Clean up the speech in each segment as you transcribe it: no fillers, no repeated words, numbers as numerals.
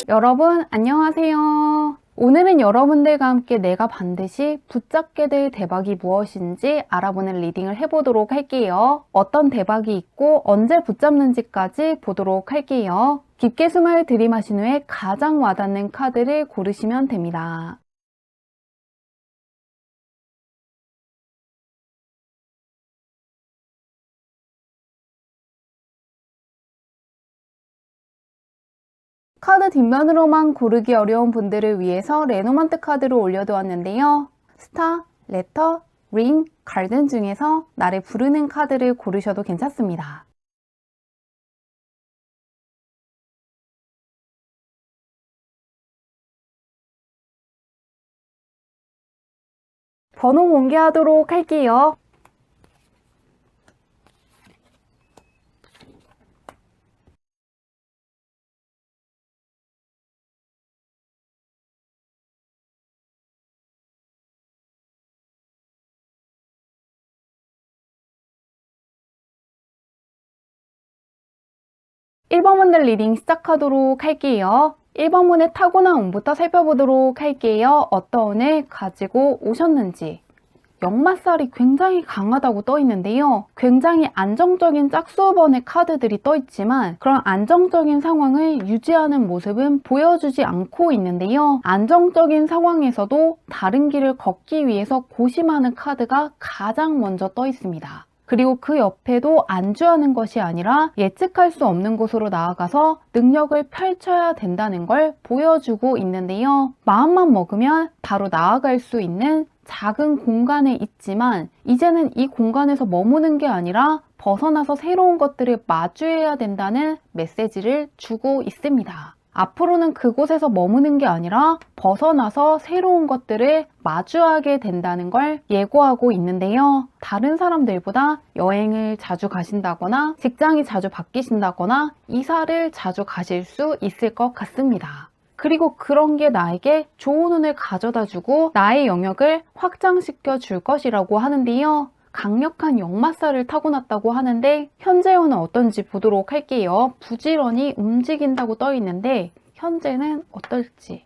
여러분 안녕하세요. 오늘은 여러분들과 함께 내가 반드시 붙잡게 될 대박이 무엇인지 알아보는 리딩을 해보도록 할게요. 어떤 대박이 있고 언제 붙잡는지까지 보도록 할게요. 깊게 숨을 들이마신 후에 가장 와닿는 카드를 고르시면 됩니다. 카드 뒷면으로만 고르기 어려운 분들을 위해서 레노만트 카드로 올려두었는데요. 스타, 레터, 링, 갈든 중에서 나를 부르는 카드를 고르셔도 괜찮습니다. 번호 공개하도록 할게요. 1번 분들 리딩 시작하도록 할게요. 1번 분의 타고난 운부터 살펴보도록 할게요. 어떤 운을 가지고 오셨는지. 역마살이 굉장히 강하다고 떠 있는데요. 굉장히 안정적인 짝수번의 카드들이 떠 있지만 그런 안정적인 상황을 유지하는 모습은 보여주지 않고 있는데요. 안정적인 상황에서도 다른 길을 걷기 위해서 고심하는 카드가 가장 먼저 떠 있습니다. 그리고 그 옆에도 안주하는 것이 아니라 예측할 수 없는 곳으로 나아가서 능력을 펼쳐야 된다는 걸 보여주고 있는데요. 마음만 먹으면 바로 나아갈 수 있는 작은 공간에 있지만 이제는 이 공간에서 머무는 게 아니라 벗어나서 새로운 것들을 마주해야 된다는 메시지를 주고 있습니다. 앞으로는 그곳에서 머무는 게 아니라 벗어나서 새로운 것들을 마주하게 된다는 걸 예고하고 있는데요. 다른 사람들보다 여행을 자주 가신다거나 직장이 자주 바뀌신다거나 이사를 자주 가실 수 있을 것 같습니다. 그리고 그런 게 나에게 좋은 운을 가져다 주고 나의 영역을 확장시켜 줄 것이라고 하는데요. 강력한 역마살을 타고났다고 하는데 현재 운은 어떤지 보도록 할게요. 부지런히 움직인다고 떠 있는데 현재는 어떨지.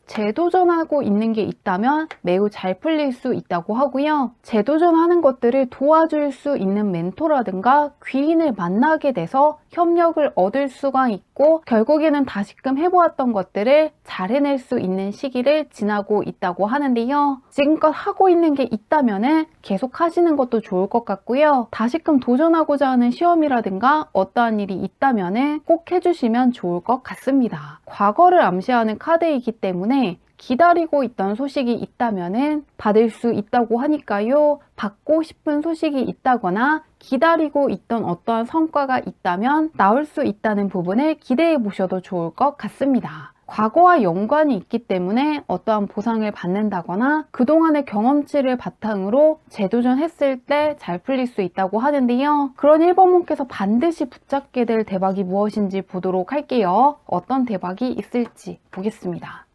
재도전하고 있는 게 있다면 매우 잘 풀릴 수 있다고 하고요. 재도전하는 것들을 도와줄 수 있는 멘토라든가 귀인을 만나게 돼서 협력을 얻을 수가 있고 결국에는 다시금 해보았던 것들을 잘 해낼 수 있는 시기를 지나고 있다고 하는데요. 지금껏 하고 있는 게 있다면 계속 하시는 것도 좋을 것 같고요. 다시금 도전하고자 하는 시험이라든가 어떠한 일이 있다면 꼭 해주시면 좋을 것 같습니다. 과거를 암시하는 카드이기 때문에 기다리고 있던 소식이 있다면 받을 수 있다고 하니까요. 받고 싶은 소식이 있다거나 기다리고 있던 어떠한 성과가 있다면 나올 수 있다는 부분을 기대해 보셔도 좋을 것 같습니다. 과거와 연관이 있기 때문에 어떠한 보상을 받는다거나 그동안의 경험치를 바탕으로 재도전했을 때 잘 풀릴 수 있다고 하는데요. 그런 1번분께서 반드시 붙잡게 될 대박이 무엇인지 보도록 할게요. 어떤 대박이 있을지 보겠습니다.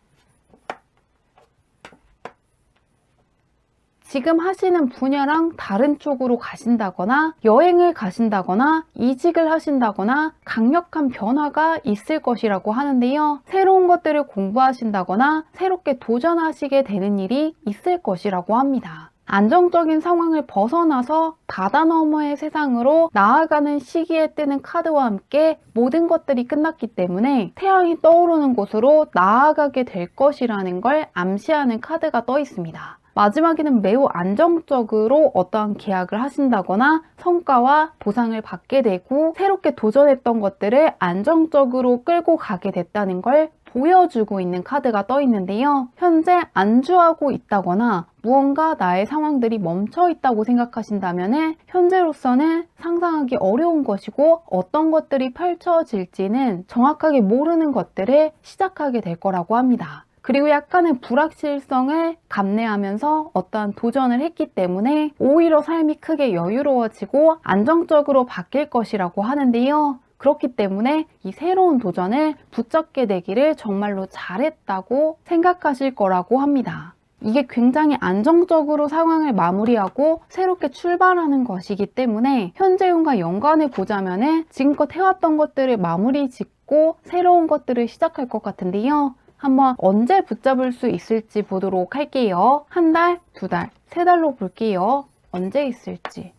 지금 하시는 분야랑 다른 쪽으로 가신다거나 여행을 가신다거나 이직을 하신다거나 강력한 변화가 있을 것이라고 하는데요. 새로운 것들을 공부하신다거나 새롭게 도전하시게 되는 일이 있을 것이라고 합니다. 안정적인 상황을 벗어나서 바다 너머의 세상으로 나아가는 시기에 뜨는 카드와 함께 모든 것들이 끝났기 때문에 태양이 떠오르는 곳으로 나아가게 될 것이라는 걸 암시하는 카드가 떠 있습니다. 마지막에는 매우 안정적으로 어떠한 계약을 하신다거나 성과와 보상을 받게 되고 새롭게 도전했던 것들을 안정적으로 끌고 가게 됐다는 걸 보여주고 있는 카드가 떠 있는데요. 현재 안주하고 있다거나 무언가 나의 상황들이 멈춰 있다고 생각하신다면 현재로서는 상상하기 어려운 것이고 어떤 것들이 펼쳐질지는 정확하게 모르는 것들을 시작하게 될 거라고 합니다. 그리고 약간의 불확실성을 감내하면서 어떠한 도전을 했기 때문에 오히려 삶이 크게 여유로워지고 안정적으로 바뀔 것이라고 하는데요. 그렇기 때문에 이 새로운 도전을 붙잡게 되기를 정말로 잘했다고 생각하실 거라고 합니다. 이게 굉장히 안정적으로 상황을 마무리하고 새롭게 출발하는 것이기 때문에 현재운과 연관해 보자면 지금껏 해왔던 것들을 마무리 짓고 붙잡고 새로운 것들을 시작할 것 같은데요. 한번 언제 붙잡을 수 있을지 보도록 할게요. 한 달, 두 달, 세 달로 볼게요. 언제 있을지.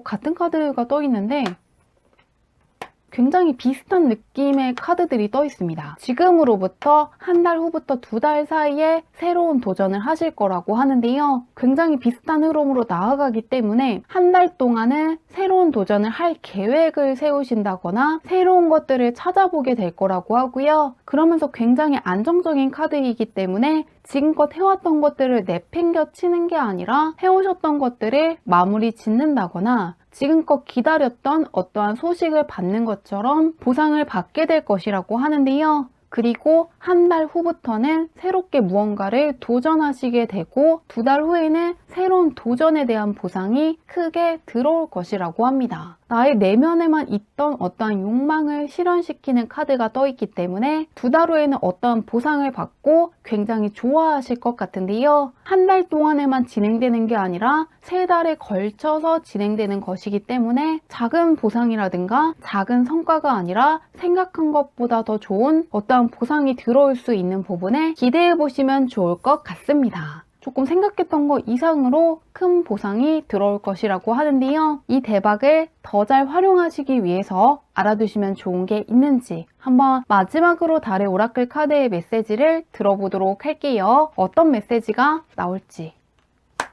같은 카드가 떠 있는데 굉장히 비슷한 느낌의 카드들이 떠 있습니다. 지금으로부터 한 달 후부터 두 달 사이에 새로운 도전을 하실 거라고 하는데요. 굉장히 비슷한 흐름으로 나아가기 때문에 한 달 동안은 새로운 도전을 할 계획을 세우신다거나 새로운 것들을 찾아보게 될 거라고 하고요. 그러면서 굉장히 안정적인 카드이기 때문에 지금껏 해왔던 것들을 내팽겨 치는 게 아니라 해오셨던 것들을 마무리 짓는다거나 지금껏 기다렸던 어떠한 소식을 받는 것처럼 보상을 받게 될 것이라고 하는데요. 그리고 한 달 후부터는 새롭게 무언가를 도전하시게 되고 두 달 후에는 새로운 도전에 대한 보상이 크게 들어올 것이라고 합니다. 나의 내면에만 있던 어떠한 욕망을 실현시키는 카드가 떠 있기 때문에 두 달 후에는 어떠한 보상을 받고 굉장히 좋아하실 것 같은데요. 한 달 동안에만 진행되는 게 아니라 세 달에 걸쳐서 진행되는 것이기 때문에 작은 보상이라든가 작은 성과가 아니라 생각한 것보다 더 좋은 어떠한 보상이 들어올 수 있는 부분에 기대해 보시면 좋을 것 같습니다. 조금 생각했던 것 이상으로 큰 보상이 들어올 것이라고 하는데요. 이 대박을 더 잘 활용하시기 위해서 알아두시면 좋은 게 있는지 한번 마지막으로 달의 오라클 카드의 메시지를 들어보도록 할게요. 어떤 메시지가 나올지.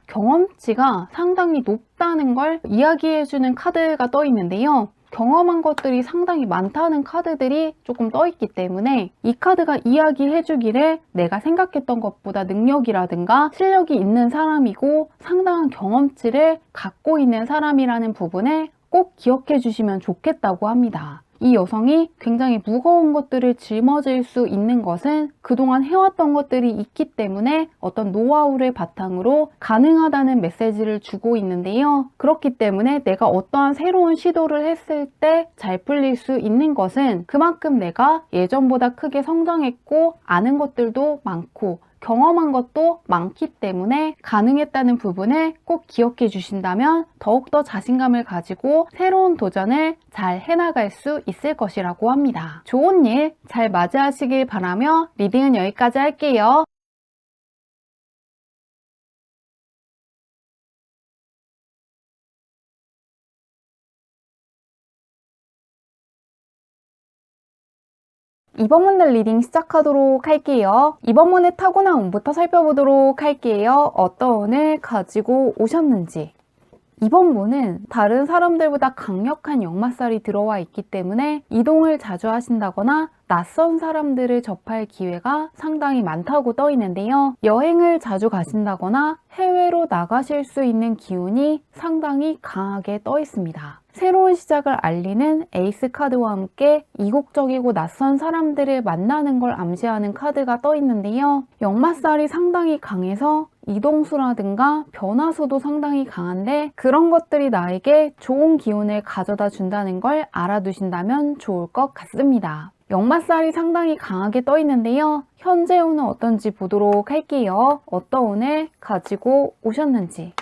경험치가 상당히 높다는 걸 이야기해주는 카드가 떠 있는데요. 경험한 것들이 상당히 많다는 카드들이 조금 떠 있기 때문에 이 카드가 이야기해주기를 내가 생각했던 것보다 능력이라든가 실력이 있는 사람이고 상당한 경험치를 갖고 있는 사람이라는 부분을 꼭 기억해 주시면 좋겠다고 합니다. 이 여성이 굉장히 무거운 것들을 짊어질 수 있는 것은 그동안 해왔던 것들이 있기 때문에 어떤 노하우를 바탕으로 가능하다는 메시지를 주고 있는데요. 그렇기 때문에 내가 어떠한 새로운 시도를 했을 때 잘 풀릴 수 있는 것은 그만큼 내가 예전보다 크게 성장했고 아는 것들도 많고 경험한 것도 많기 때문에 가능했다는 부분을 꼭 기억해 주신다면 더욱더 자신감을 가지고 새로운 도전을 잘 해나갈 수 있을 것이라고 합니다. 좋은 일 잘 맞이하시길 바라며 리딩은 여기까지 할게요. 이번 문들 리딩 시작하도록 할게요. 이번 문의 타고난 운부터 살펴보도록 할게요. 어떤 운을 가지고 오셨는지. 이번 문은 다른 사람들보다 강력한 역마살이 들어와 있기 때문에 이동을 자주 하신다거나 낯선 사람들을 접할 기회가 상당히 많다고 떠 있는데요. 여행을 자주 가신다거나 해외로 나가실 수 있는 기운이 상당히 강하게 떠 있습니다. 새로운 시작을 알리는 에이스 카드와 함께 이국적이고 낯선 사람들을 만나는 걸 암시하는 카드가 떠 있는데요. 역마살이 상당히 강해서 이동수라든가 변화수도 상당히 강한데 그런 것들이 나에게 좋은 기운을 가져다 준다는 걸 알아두신다면 좋을 것 같습니다. 역마살이 상당히 강하게 떠 있는데요. 현재 운은 어떤지 보도록 할게요. 어떤 운을 가지고 오셨는지.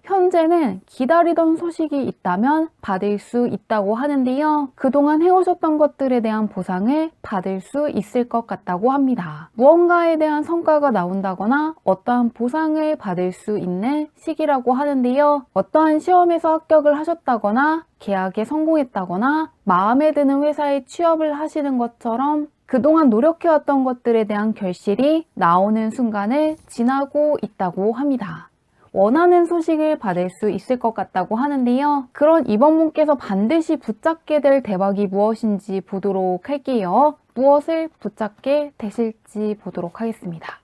현재는 기다리던 소식이 있다면 받을 수 있다고 하는데요. 그동안 해오셨던 것들에 대한 보상을 받을 수 있을 것 같다고 합니다. 무언가에 대한 성과가 나온다거나 어떠한 보상을 받을 수 있는 시기라고 하는데요. 어떠한 시험에서 합격을 하셨다거나 계약에 성공했다거나 마음에 드는 회사에 취업을 하시는 것처럼 그동안 노력해왔던 것들에 대한 결실이 나오는 순간을 지나고 있다고 합니다. 원하는 소식을 받을 수 있을 것 같다고 하는데요. 그런 이번 분께서 반드시 붙잡게 될 대박이 무엇인지 보도록 할게요. 무엇을 붙잡게 되실지 보도록 하겠습니다.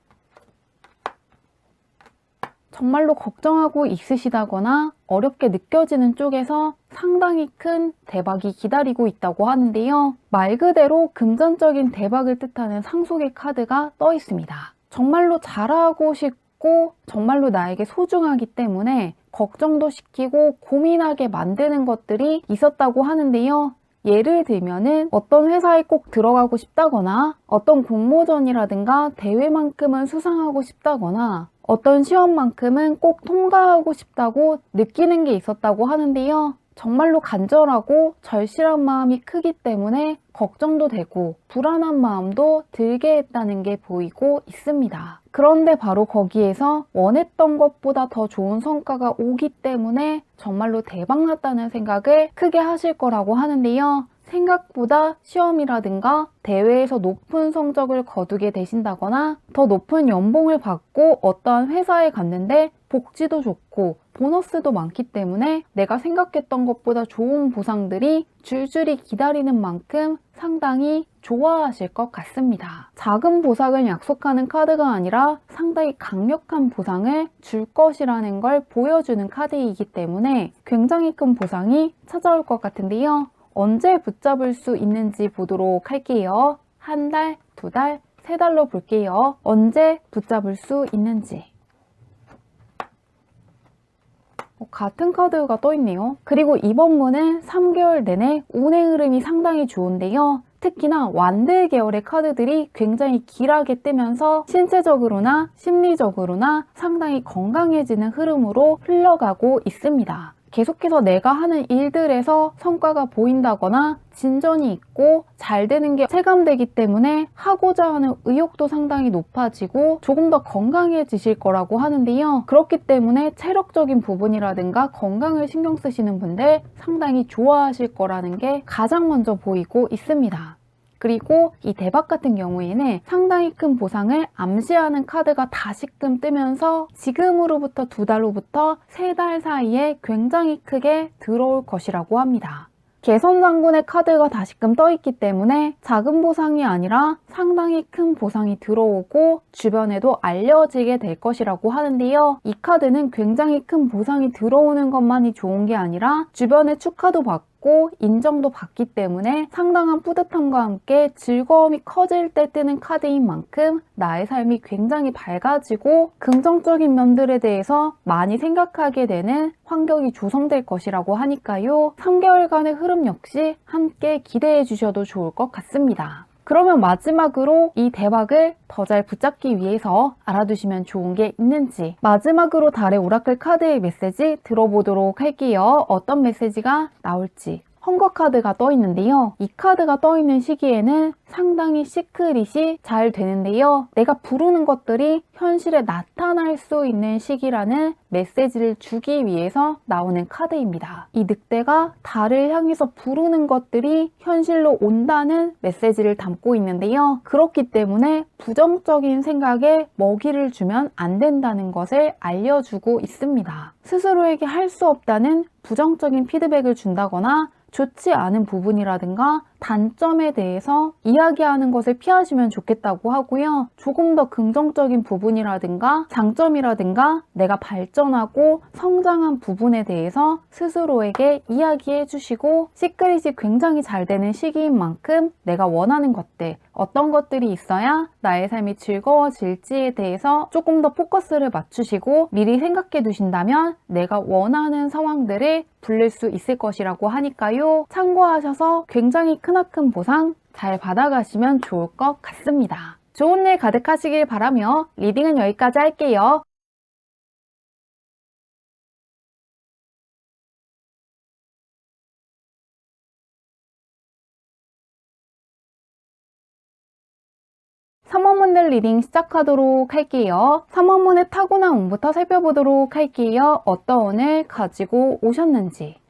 정말로 걱정하고 있으시다거나 어렵게 느껴지는 쪽에서 상당히 큰 대박이 기다리고 있다고 하는데요. 말 그대로 금전적인 대박을 뜻하는 상속의 카드가 떠 있습니다. 정말로 잘하고 싶고 정말로 나에게 소중하기 때문에 걱정도 시키고 고민하게 만드는 것들이 있었다고 하는데요. 예를 들면은 어떤 회사에 꼭 들어가고 싶다거나 어떤 공모전이라든가 대회만큼은 수상하고 싶다거나 어떤 시험만큼은 꼭 통과하고 싶다고 느끼는 게 있었다고 하는데요. 정말로 간절하고 절실한 마음이 크기 때문에 걱정도 되고 불안한 마음도 들게 했다는 게 보이고 있습니다. 그런데 바로 거기에서 원했던 것보다 더 좋은 성과가 오기 때문에 정말로 대박났다는 생각을 크게 하실 거라고 하는데요. 생각보다 시험이라든가 대회에서 높은 성적을 거두게 되신다거나 더 높은 연봉을 받고 어떠한 회사에 갔는데 복지도 좋고 보너스도 많기 때문에 내가 생각했던 것보다 좋은 보상들이 줄줄이 기다리는 만큼 상당히 좋아하실 것 같습니다. 작은 보상을 약속하는 카드가 아니라 상당히 강력한 보상을 줄 것이라는 걸 보여주는 카드이기 때문에 굉장히 큰 보상이 찾아올 것 같은데요. 언제 붙잡을 수 있는지 보도록 할게요. 한 달, 두 달, 세 달로 볼게요. 언제 붙잡을 수 있는지. 같은 카드가 떠있네요. 그리고 이번 문은 3개월 내내 운의 흐름이 상당히 좋은데요. 특히나 완드 계열의 카드들이 굉장히 길하게 뜨면서 신체적으로나 심리적으로나 상당히 건강해지는 흐름으로 흘러가고 있습니다. 계속해서 내가 하는 일들에서 성과가 보인다거나 진전이 있고 잘 되는 게 체감되기 때문에 하고자 하는 의욕도 상당히 높아지고 조금 더 건강해지실 거라고 하는데요. 그렇기 때문에 체력적인 부분이라든가 건강을 신경 쓰시는 분들 상당히 좋아하실 거라는 게 가장 먼저 보이고 있습니다. 그리고 이 대박 같은 경우에는 상당히 큰 보상을 암시하는 카드가 다시금 뜨면서 지금으로부터 2달 후부터 3달 사이에 굉장히 크게 들어올 것이라고 합니다. 개선장군의 카드가 다시금 떠있기 때문에 작은 보상이 아니라 상당히 큰 보상이 들어오고 주변에도 알려지게 될 것이라고 하는데요. 이 카드는 굉장히 큰 보상이 들어오는 것만이 좋은 게 아니라 주변의 축하도 받고 인정도 받기 때문에 상당한 뿌듯함과 함께 즐거움이 커질 때 뜨는 카드인 만큼 나의 삶이 굉장히 밝아지고 긍정적인 면들에 대해서 많이 생각하게 되는 환경이 조성될 것이라고 하니까요. 3개월간의 흐름 역시 함께 기대해 주셔도 좋을 것 같습니다. 그러면 마지막으로 이 대박을 더 잘 붙잡기 위해서 알아두시면 좋은 게 있는지 마지막으로 달의 오라클 카드의 메시지 들어보도록 할게요. 어떤 메시지가 나올지. 헝거 카드가 떠 있는데요. 이 카드가 떠 있는 시기에는 상당히 시크릿이 잘 되는데요. 내가 부르는 것들이 현실에 나타날 수 있는 시기라는 메시지를 주기 위해서 나오는 카드입니다. 이 늑대가 달을 향해서 부르는 것들이 현실로 온다는 메시지를 담고 있는데요. 그렇기 때문에 부정적인 생각에 먹이를 주면 안 된다는 것을 알려주고 있습니다. 스스로에게 할 수 없다는 부정적인 피드백을 준다거나 좋지 않은 부분이라든가 단점에 대해서 이야기하는 것을 피하시면 좋겠다고 하고요. 조금 더 긍정적인 부분이라든가 장점이라든가 내가 발전하고 성장한 부분에 대해서 스스로에게 이야기해 주시고 시크릿이 굉장히 잘 되는 시기인 만큼 내가 원하는 것들, 어떤 것들이 있어야 나의 삶이 즐거워질지에 대해서 조금 더 포커스를 맞추시고 미리 생각해 두신다면 내가 원하는 상황들을 불릴 수 있을 것이라고 하니까요. 참고하셔서 굉장히 크나큰 보상 잘 받아가시면 좋을 것 같습니다. 좋은 일 가득하시길 바라며 리딩은 여기까지 할게요. 삼원문들 리딩 시작하도록 할게요. 삼원문의 타고난 운부터 살펴보도록 할게요. 어떤 운을 가지고 오셨는지.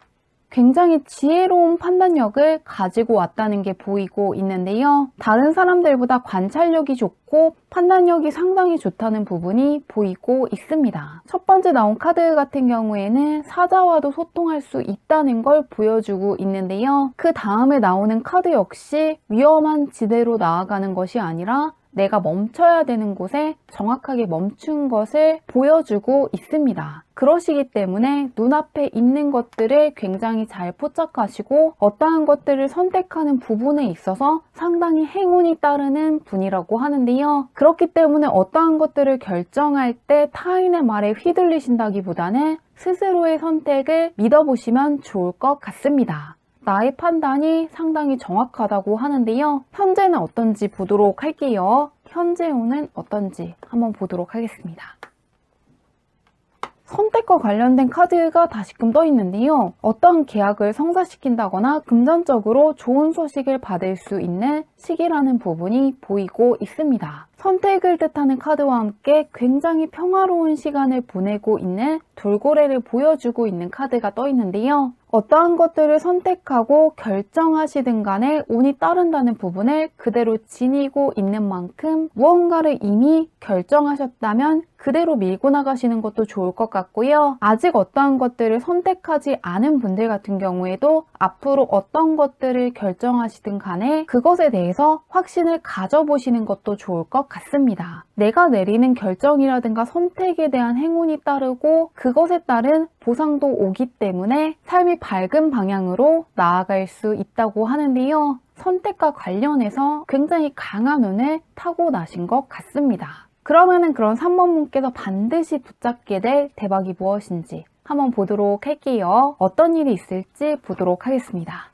굉장히 지혜로운 판단력을 가지고 왔다는 게 보이고 있는데요. 다른 사람들보다 관찰력이 좋고 판단력이 상당히 좋다는 부분이 보이고 있습니다. 첫 번째 나온 카드 같은 경우에는 사자와도 소통할 수 있다는 걸 보여주고 있는데요. 그 다음에 나오는 카드 역시 위험한 지대로 나아가는 것이 아니라 내가 멈춰야 되는 곳에 정확하게 멈춘 것을 보여주고 있습니다. 그러시기 때문에 눈앞에 있는 것들을 굉장히 잘 포착하시고 어떠한 것들을 선택하는 부분에 있어서 상당히 행운이 따르는 분이라고 하는데요. 그렇기 때문에 어떠한 것들을 결정할 때 타인의 말에 휘둘리신다기보다는 스스로의 선택을 믿어보시면 좋을 것 같습니다. 나의 판단이 상당히 정확하다고 하는데요. 현재는 어떤지 보도록 할게요. 현재 운은 어떤지 한번 보도록 하겠습니다. 선택과 관련된 카드가 다시금 떠 있는데요. 어떤 계약을 성사시킨다거나 금전적으로 좋은 소식을 받을 수 있는 시기라는 부분이 보이고 있습니다. 선택을 뜻하는 카드와 함께 굉장히 평화로운 시간을 보내고 있는 돌고래를 보여주고 있는 카드가 떠 있는데요. 어떠한 것들을 선택하고 결정하시든 간에 운이 따른다는 부분을 그대로 지니고 있는 만큼 무언가를 이미 결정하셨다면 그대로 밀고 나가시는 것도 좋을 것 같고요. 아직 어떠한 것들을 선택하지 않은 분들 같은 경우에도 앞으로 어떤 것들을 결정하시든 간에 그것에 대해서 확신을 가져보시는 것도 좋을 것 같습니다. 내가 내리는 결정이라든가 선택에 대한 행운이 따르고 그것에 따른 보상도 오기 때문에 삶이 밝은 방향으로 나아갈 수 있다고 하는데요. 선택과 관련해서 굉장히 강한 운을 타고나신 것 같습니다. 그러면은 그런 3번 분께서 반드시 붙잡게 될 대박이 무엇인지 한번 보도록 할게요. 어떤 일이 있을지 보도록 하겠습니다.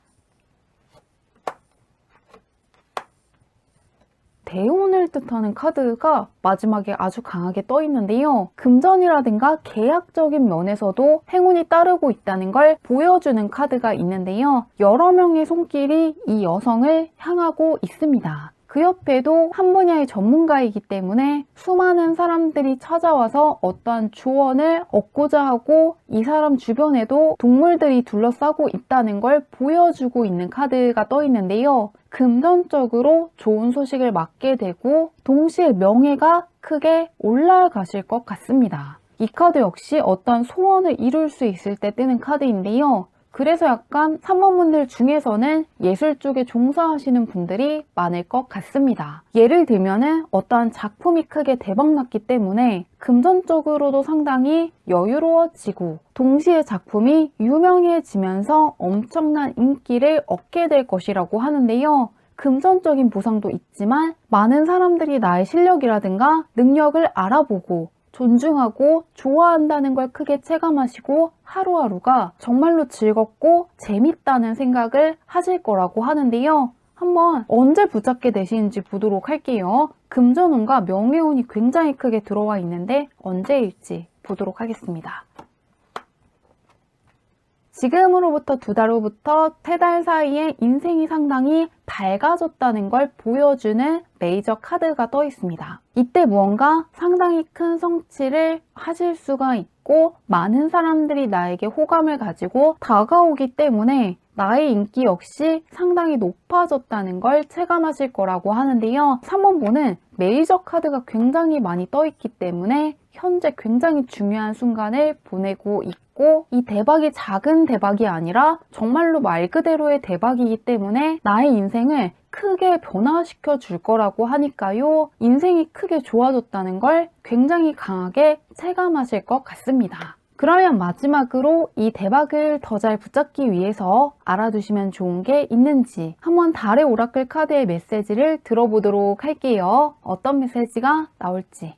대운을 뜻하는 카드가 마지막에 아주 강하게 떠 있는데요. 금전이라든가 계약적인 면에서도 행운이 따르고 있다는 걸 보여주는 카드가 있는데요. 여러 명의 손길이 이 여성을 향하고 있습니다. 그 옆에도 한 분야의 전문가이기 때문에 수많은 사람들이 찾아와서 어떠한 조언을 얻고자 하고 이 사람 주변에도 동물들이 둘러싸고 있다는 걸 보여주고 있는 카드가 떠 있는데요. 금전적으로 좋은 소식을 맡게 되고 동시에 명예가 크게 올라가실 것 같습니다. 이 카드 역시 어떤 소원을 이룰 수 있을 때 뜨는 카드인데요. 그래서 약간 3번 분들 중에서는 예술 쪽에 종사하시는 분들이 많을 것 같습니다. 예를 들면은 어떠한 작품이 크게 대박났기 때문에 금전적으로도 상당히 여유로워지고 동시에 작품이 유명해지면서 엄청난 인기를 얻게 될 것이라고 하는데요. 금전적인 보상도 있지만 많은 사람들이 나의 실력이라든가 능력을 알아보고 존중하고 좋아한다는 걸 크게 체감하시고 하루하루가 정말로 즐겁고 재밌다는 생각을 하실 거라고 하는데요. 한번 언제 붙잡게 되시는지 보도록 할게요. 금전운과 명예운이 굉장히 크게 들어와 있는데 언제일지 보도록 하겠습니다. 지금으로부터 2달 후부터 3달 사이에 인생이 상당히 밝아졌다는 걸 보여주는 메이저 카드가 떠 있습니다. 이때 무언가 상당히 큰 성취를 하실 수가 있고 많은 사람들이 나에게 호감을 가지고 다가오기 때문에 나의 인기 역시 상당히 높아졌다는 걸 체감하실 거라고 하는데요. 3번분은 메이저 카드가 굉장히 많이 떠 있기 때문에 현재 굉장히 중요한 순간을 보내고 있고 이 대박이 작은 대박이 아니라 정말로 말 그대로의 대박이기 때문에 나의 인생을 크게 변화시켜 줄 거라고 하니까요. 인생이 크게 좋아졌다는 걸 굉장히 강하게 체감하실 것 같습니다. 그러면 마지막으로 이 대박을 더 잘 붙잡기 위해서 알아두시면 좋은 게 있는지 한번 달의 오라클 카드의 메시지를 들어보도록 할게요. 어떤 메시지가 나올지.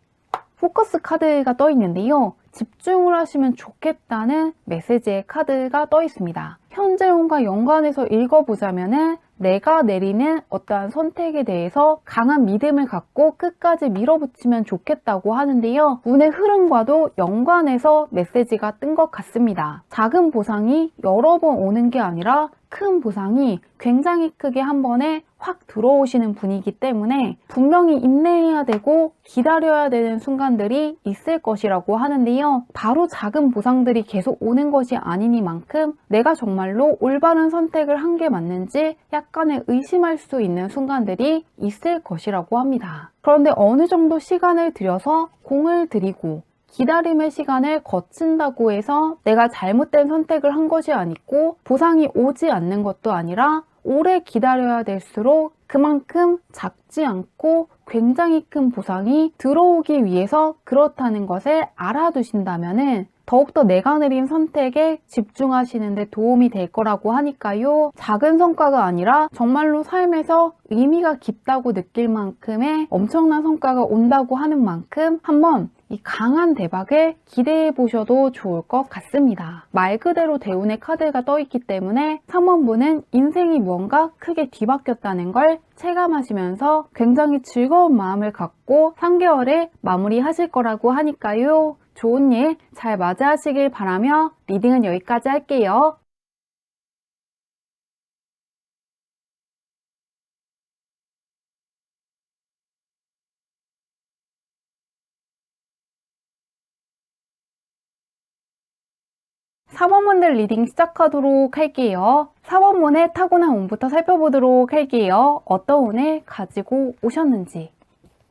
포커스 카드가 떠 있는데요. 집중을 하시면 좋겠다는 메시지의 카드가 떠 있습니다. 현재운과 연관해서 읽어보자면은 내가 내리는 어떠한 선택에 대해서 강한 믿음을 갖고 끝까지 밀어붙이면 좋겠다고 하는데요. 운의 흐름과도 연관해서 메시지가 뜬 것 같습니다. 작은 보상이 여러 번 오는 게 아니라 큰 보상이 굉장히 크게 한 번에 확 들어오시는 분이기 때문에 분명히 인내해야 되고 기다려야 되는 순간들이 있을 것이라고 하는데요. 바로 작은 보상들이 계속 오는 것이 아니니만큼 내가 정말로 올바른 선택을 한 게 맞는지 약간의 의심할 수 있는 순간들이 있을 것이라고 합니다. 그런데 어느 정도 시간을 들여서 공을 들이고 기다림의 시간을 거친다고 해서 내가 잘못된 선택을 한 것이 아니고 보상이 오지 않는 것도 아니라 오래 기다려야 될수록 그만큼 작지 않고 굉장히 큰 보상이 들어오기 위해서 그렇다는 것을 알아두신다면은 더욱더 내가 내린 선택에 집중하시는 데 도움이 될 거라고 하니까요. 작은 성과가 아니라 정말로 삶에서 의미가 깊다고 느낄 만큼의 엄청난 성과가 온다고 하는 만큼 한번 이 강한 대박을 기대해 보셔도 좋을 것 같습니다. 말 그대로 대운의 카드가 떠 있기 때문에 3번분은 인생이 무언가 크게 뒤바뀌었다는 걸 체감하시면서 굉장히 즐거운 마음을 갖고 3개월을 마무리하실 거라고 하니까요. 좋은 일 잘 맞이하시길 바라며 리딩은 여기까지 할게요. 4번문들 리딩 시작하도록 할게요. 4번문의 타고난 운부터 살펴보도록 할게요. 어떤 운을 가지고 오셨는지.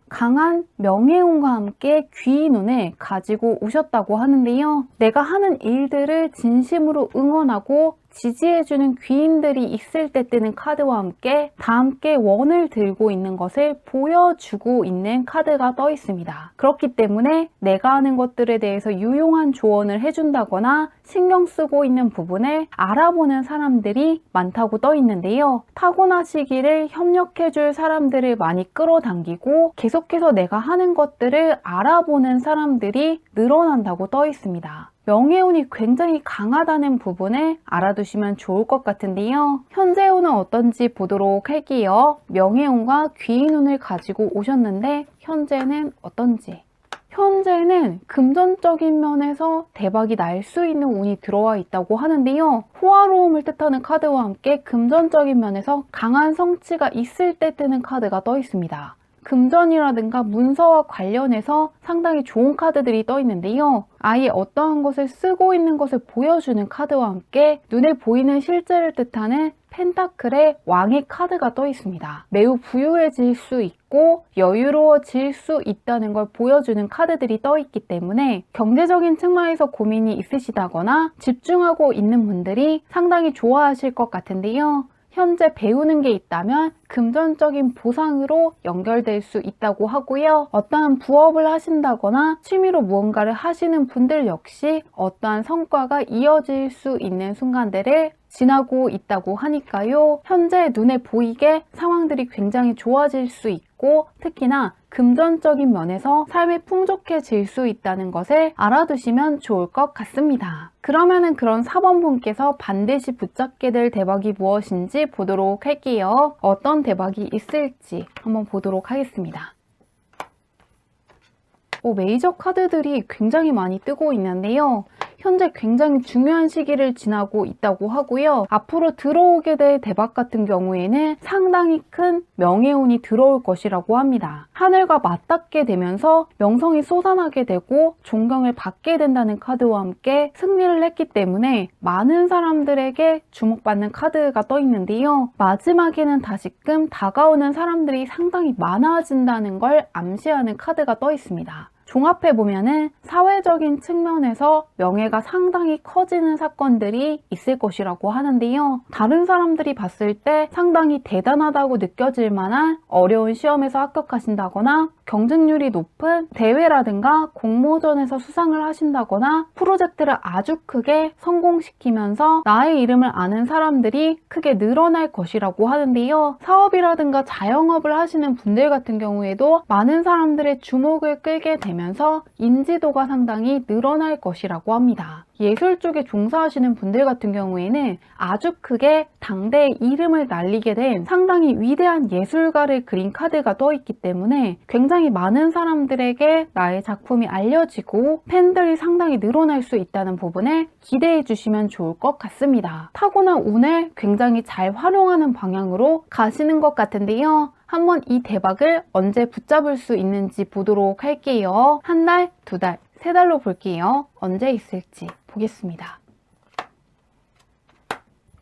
강한 명예운과 함께 귀인 운을 가지고 오셨다고 하는데요. 내가 하는 일들을 진심으로 응원하고 지지해주는 귀인들이 있을 때 뜨는 카드와 함께 다 함께 원을 들고 있는 것을 보여주고 있는 카드가 떠 있습니다. 그렇기 때문에 내가 하는 것들에 대해서 유용한 조언을 해준다거나 신경 쓰고 있는 부분을 알아보는 사람들이 많다고 떠 있는데요. 타고나시기를 협력해줄 사람들을 많이 끌어당기고 계속해서 내가 하는 것들을 알아보는 사람들이 늘어난다고 떠 있습니다. 명예운이 굉장히 강하다는 부분을 알아두시면 좋을 것 같은데요. 현재 운은 어떤지 보도록 할게요. 명예운과 귀인운을 가지고 오셨는데 현재는 어떤지. 현재는 금전적인 면에서 대박이 날 수 있는 운이 들어와 있다고 하는데요. 호화로움을 뜻하는 카드와 함께 금전적인 면에서 강한 성취가 있을 때 뜨는 카드가 떠 있습니다. 금전이라든가 문서와 관련해서 상당히 좋은 카드들이 떠 있는데요. 아예 어떠한 것을 쓰고 있는 것을 보여주는 카드와 함께 눈에 보이는 실제를 뜻하는 펜타클의 왕의 카드가 떠 있습니다. 매우 부유해질 수 있고 여유로워질 수 있다는 걸 보여주는 카드들이 떠 있기 때문에 경제적인 측면에서 고민이 있으시다거나 집중하고 있는 분들이 상당히 좋아하실 것 같은데요. 현재 배우는 게 있다면 금전적인 보상으로 연결될 수 있다고 하고요. 어떠한 부업을 하신다거나 취미로 무언가를 하시는 분들 역시 어떠한 성과가 이어질 수 있는 순간들을 지나고 있다고 하니까요. 현재 눈에 보이게 상황들이 굉장히 좋아질 수 있고 특히나 금전적인 면에서 삶이 풍족해질 수 있다는 것을 알아두시면 좋을 것 같습니다. 그러면은 그런 4번 분께서 반드시 붙잡게 될 대박이 무엇인지 보도록 할게요. 어떤 대박이 있을지 한번 보도록 하겠습니다. 메이저 카드들이 굉장히 많이 뜨고 있는데요. 현재 굉장히 중요한 시기를 지나고 있다고 하고요. 앞으로 들어오게 될 대박 같은 경우에는 상당히 큰 명예운이 들어올 것이라고 합니다. 하늘과 맞닿게 되면서 명성이 솟아나게 되고 존경을 받게 된다는 카드와 함께 승리를 했기 때문에 많은 사람들에게 주목받는 카드가 떠 있는데요. 마지막에는 다시금 다가오는 사람들이 상당히 많아진다는 걸 암시하는 카드가 떠 있습니다. 종합해보면은 사회적인 측면에서 명예가 상당히 커지는 사건들이 있을 것이라고 하는데요. 다른 사람들이 봤을 때 상당히 대단하다고 느껴질 만한 어려운 시험에서 합격하신다거나 경쟁률이 높은 대회라든가 공모전에서 수상을 하신다거나 프로젝트를 아주 크게 성공시키면서 나의 이름을 아는 사람들이 크게 늘어날 것이라고 하는데요. 사업이라든가 자영업을 하시는 분들 같은 경우에도 많은 사람들의 주목을 끌게 되면서 인지도가 상당히 늘어날 것이라고 합니다. 예술 쪽에 종사하시는 분들 같은 경우에는 아주 크게 당대의 이름을 날리게 된 상당히 위대한 예술가를 그린 카드가 떠 있기 때문에 굉장히 많은 사람들에게 나의 작품이 알려지고 팬들이 상당히 늘어날 수 있다는 부분을 기대해 주시면 좋을 것 같습니다. 타고난 운을 굉장히 잘 활용하는 방향으로 가시는 것 같은데요. 한번 이 대박을 언제 붙잡을 수 있는지 보도록 할게요. 한 달, 두 달, 세 달로 볼게요. 언제 있을지 보겠습니다.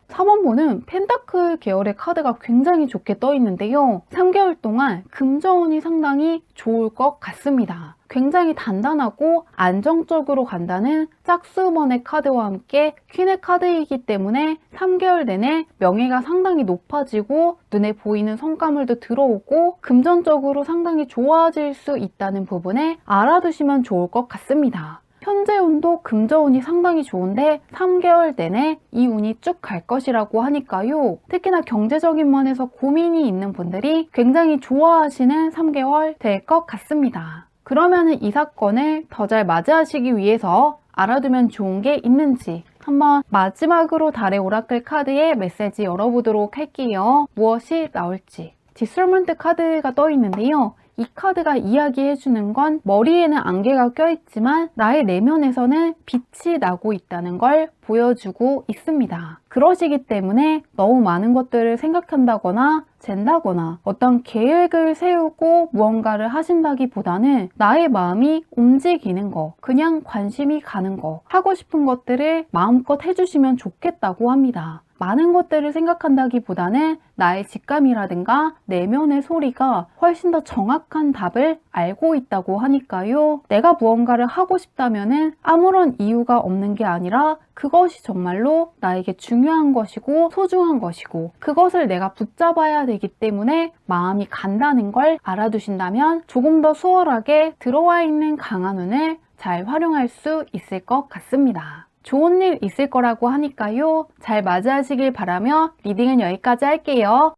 3번분은 펜타클 계열의 카드가 굉장히 좋게 떠 있는데요. 3개월 동안 금전운이 상당히 좋을 것 같습니다. 굉장히 단단하고 안정적으로 간다는 짝수번의 카드와 함께 퀸의 카드이기 때문에 3개월 내내 명예가 상당히 높아지고 눈에 보이는 성과물도 들어오고 금전적으로 상당히 좋아질 수 있다는 부분에 알아두시면 좋을 것 같습니다. 현재 운도 금전운이 상당히 좋은데 3개월 내내 이 운이 쭉 갈 것이라고 하니까요. 특히나 경제적인 면에서 고민이 있는 분들이 굉장히 좋아하시는 3개월 될 것 같습니다. 그러면은 이 사건을 더 잘 맞이하시기 위해서 알아두면 좋은 게 있는지 한번 마지막으로 달의 오라클 카드의 메시지 열어보도록 할게요. 무엇이 나올지. 디솔먼트 카드가 떠 있는데요. 이 카드가 이야기해주는 건 머리에는 안개가 껴있지만 나의 내면에서는 빛이 나고 있다는 걸 보여주고 있습니다. 그러시기 때문에 너무 많은 것들을 생각한다거나 잰다거나 어떤 계획을 세우고 무언가를 하신다기보다는 나의 마음이 움직이는 거, 그냥 관심이 가는 거, 하고 싶은 것들을 마음껏 해주시면 좋겠다고 합니다. 많은 것들을 생각한다기보다는 나의 직감이라든가 내면의 소리가 훨씬 더 정확한 답을 알고 있다고 하니까요. 내가 무언가를 하고 싶다면은 아무런 이유가 없는 게 아니라 그것이 정말로 나에게 중요한 것이고 소중한 것이고 그것을 내가 붙잡아야 되기 때문에 마음이 간다는 걸 알아두신다면 조금 더 수월하게 들어와 있는 강한 운을 잘 활용할 수 있을 것 같습니다. 좋은 일 있을 거라고 하니까요. 잘 맞이하시길 바라며 리딩은 여기까지 할게요.